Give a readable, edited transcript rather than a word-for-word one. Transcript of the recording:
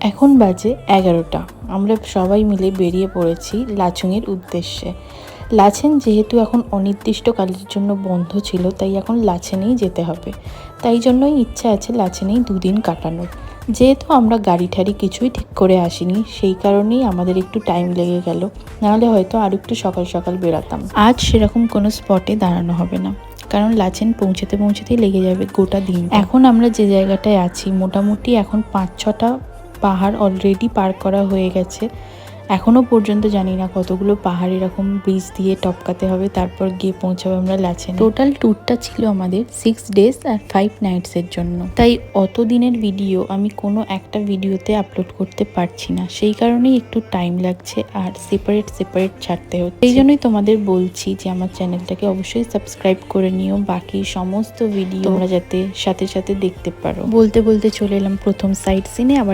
এখন বাজে 11টা। আমরা সবাই মিলে বেরিয়ে পড়েছি লাচুংয়ের উদ্দেশ্যে। লাচেন যেহেতু এখন অনির্দিষ্টকালের জন্য বন্ধ ছিল, তাই এখন লাচেনেই যেতে হবে। তাই জন্যই ইচ্ছা আছে লাচেনেই দুদিন কাটানোর। যেহেতু আমরা গাড়ি ঠাড়ি কিছুই ঠিক করে আসিনি, সেই কারণেই আমাদের একটু টাইম লেগে গেল। নাহলে হয়তো আর একটু সকাল সকাল বেরাতাম। আজ সেরকম কোনো স্পটে দাঁড়ানো হবে না, কারণ লাচেন পৌঁছাতে পৌঁছাতেই লেগে যাবে গোটা দিন। এখন আমরা যে জায়গাটায় আছি, মোটামুটি এখন 5-6টা পাহাড় অলরেডি পার করা হয়ে গেছে। এখনও পর্যন্ত জানি না কতগুলো পাহাড় এরকম ব্রিজ দিয়ে টপকাতে হবে, তারপর গিয়ে পৌঁছাবো আমরা লাচেন। টোটাল ট্যুরটা ছিল আমাদের 6 ডেজ আর 5 নাইটসের জন্য। তাই অত দিনের ভিডিও আমি কোনো একটা ভিডিওতে আপলোড করতে পারছি না, সেই কারণেই একটু টাইম লাগছে আর সেপারেট ছাড়তে হচ্ছে। সেই জন্যই তোমাদের বলছি যে আমার চ্যানেলটাকে অবশ্যই সাবস্ক্রাইব করে নিও, বাকি সমস্ত ভিডিও তোমরা যাতে সাথে সাথে দেখতে পারো। বলতে বলতে চলে এলাম প্রথম সাইট সিনে। আবার